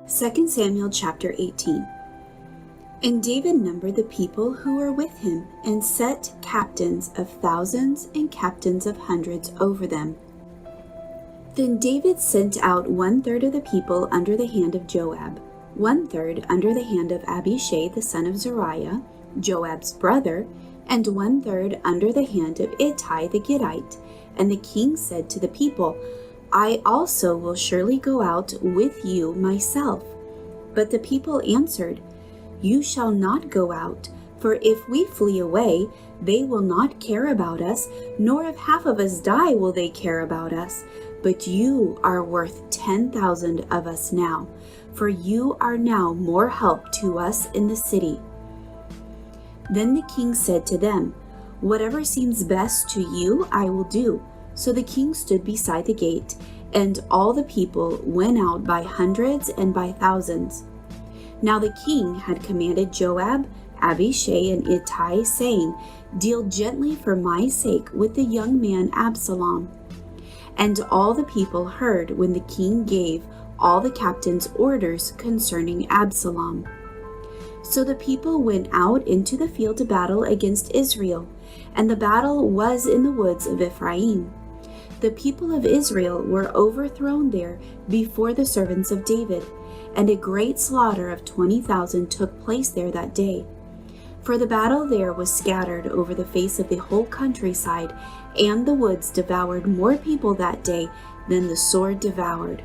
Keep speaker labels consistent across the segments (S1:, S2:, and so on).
S1: 2 Samuel chapter 18. And David numbered the people who were with him, and set captains of thousands and captains of hundreds over them. Then David sent out 1/3 of the people under the hand of Joab, 1/3 under the hand of Abishai the son of Zeruiah, Joab's brother, and 1/3 under the hand of Ittai the Gittite. And the king said to the people, I also will surely go out with you myself. But the people answered, You shall not go out, for if we flee away, they will not care about us, nor if half of us die will they care about us. But you are worth 10,000 of us now, for you are now more help to us in the city. Then the king said to them, Whatever seems best to you, I will do. So the king stood beside the gate, and all the people went out by hundreds and by thousands. Now the king had commanded Joab, Abishai, and Ittai, saying, Deal gently for my sake with the young man Absalom. And all the people heard when the king gave all the captains orders concerning Absalom. So the people went out into the field to battle against Israel, and the battle was in the woods of Ephraim. The people of Israel were overthrown there before the servants of David, and a great slaughter of 20,000 took place there that day. For the battle there was scattered over the face of the whole countryside, and the woods devoured more people that day than the sword devoured.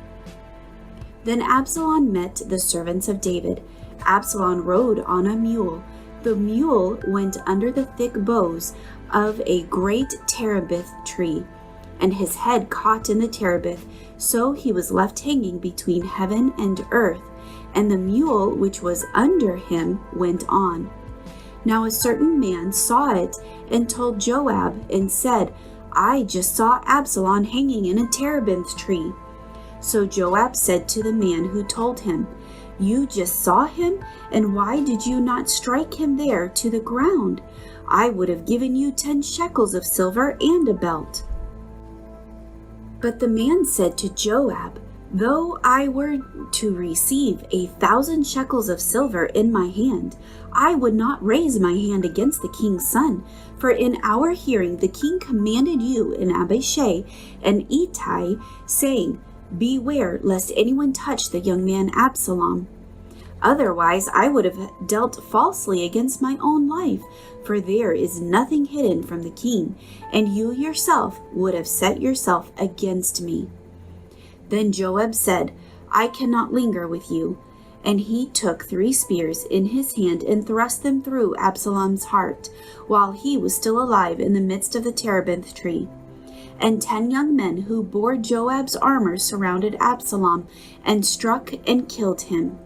S1: Then Absalom met the servants of David. Absalom rode on a mule. The mule went under the thick boughs of a great terebinth tree, and his head caught in the terebinth, so he was left hanging between heaven and earth, and the mule which was under him went on. Now a certain man saw it, and told Joab, and said, I just saw Absalom hanging in a terebinth tree. So Joab said to the man who told him, You just saw him, and why did you not strike him there to the ground? I would have given you 10 shekels of silver and a belt. But the man said to Joab, Though I were to receive 1,000 shekels of silver in my hand, I would not raise my hand against the king's son. For in our hearing the king commanded you and Abishai and Ittai, saying, Beware lest anyone touch the young man Absalom. Otherwise I would have dealt falsely against my own life, for there is nothing hidden from the king, and you yourself would have set yourself against me. Then Joab said, I cannot linger with you. And he took 3 spears in his hand and thrust them through Absalom's heart, while he was still alive in the midst of the terebinth tree. And 10 young men who bore Joab's armor surrounded Absalom, and struck and killed him.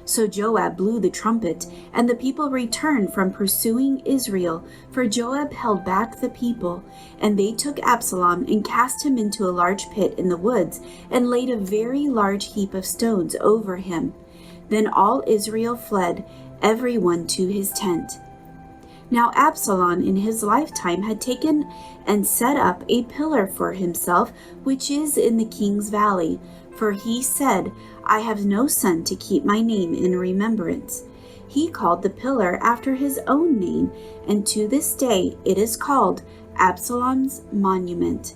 S1: So Joab blew the trumpet, and the people returned from pursuing Israel, for Joab held back the people. And they took Absalom and cast him into a large pit in the woods, and laid a very large heap of stones over him. Then all Israel fled, every one to his tent. Now Absalom in his lifetime had taken and set up a pillar for himself, which is in the king's valley. For he said, I have no son to keep my name in remembrance. He called the pillar after his own name, and to this day it is called Absalom's monument.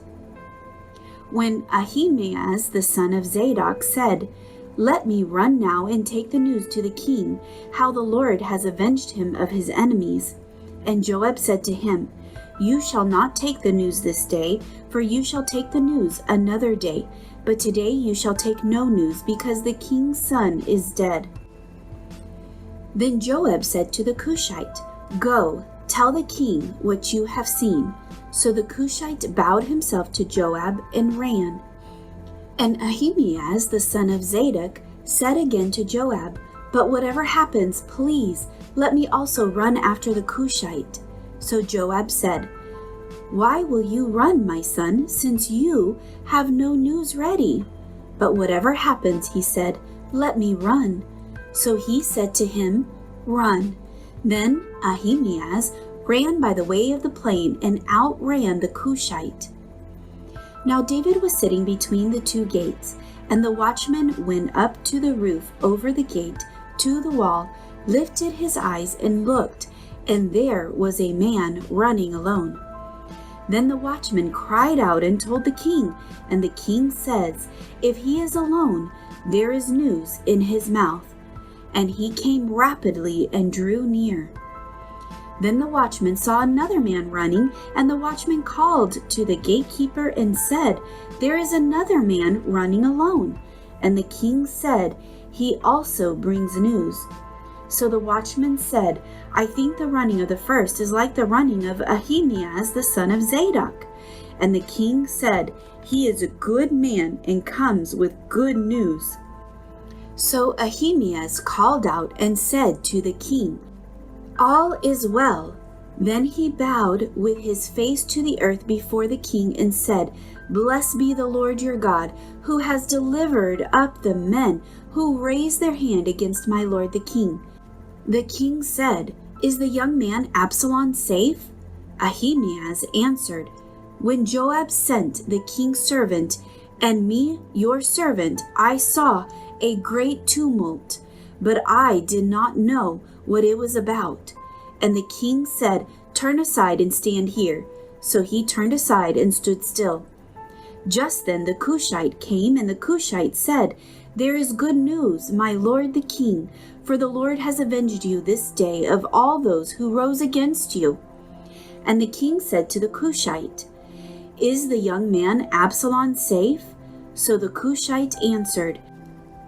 S1: When Ahimaaz the son of Zadok said, Let me run now and take the news to the king, how the Lord has avenged him of his enemies. And Joab said to him, You shall not take the news this day, for you shall take the news another day. But today you shall take no news, because the king's son is dead. Then Joab said to the Kushite, Go, tell the king what you have seen. So the Kushite bowed himself to Joab and ran. And Ahimaaz the son of Zadok said again to Joab, But whatever happens, please let me also run after the Kushite. So Joab said, Why will you run, my son, since you have no news ready? But whatever happens, he said, let me run. So he said to him, Run. Then Ahimaaz ran by the way of the plain and outran the Kushite. Now David was sitting between the 2 gates, And the watchman went up to the roof over the gate to the wall, lifted his eyes and looked, and there was a man running alone. Then the watchman cried out and told the king, and the king says, "If he is alone, there is news in his mouth." And he came rapidly and drew near. Then the watchman saw another man running, and the watchman called to the gatekeeper and said, "There is another man running alone." And the king said, "He also brings news." So the watchman said, "I think the running of the first is like the running of Ahimaaz the son of Zadok." And the king said, "He is a good man and comes with good news." So Ahimaaz called out and said to the king, "All is well." Then he bowed with his face to the earth before the king and said, "Blessed be the Lord your God, who has delivered up the men who raised their hand against my lord the king." The king said, "Is the young man Absalon safe?" Ahimaaz answered, "When Joab sent the king's servant and me, your servant, I saw a great tumult, but I did not know what it was about." And the king said, "Turn aside and stand here." So he turned aside and stood still. Just then the Kushite came, and the Kushite said, "There is good news, my lord the king, for the Lord has avenged you this day of all those who rose against you." And the king said to the Kushite, "Is the young man Absalom safe?" So the Kushite answered,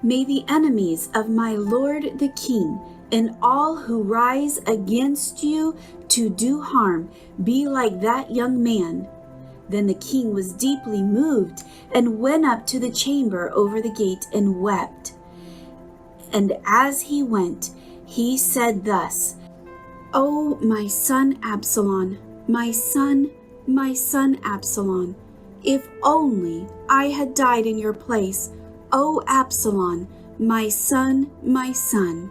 S1: "May the enemies of my lord the king and all who rise against you to do harm be like that young man." Then the king was deeply moved and went up to the chamber over the gate and wept. And as he went, he said thus, "O my son Absalom, my son Absalom, if only I had died in your place, O Absalom, my son, my son."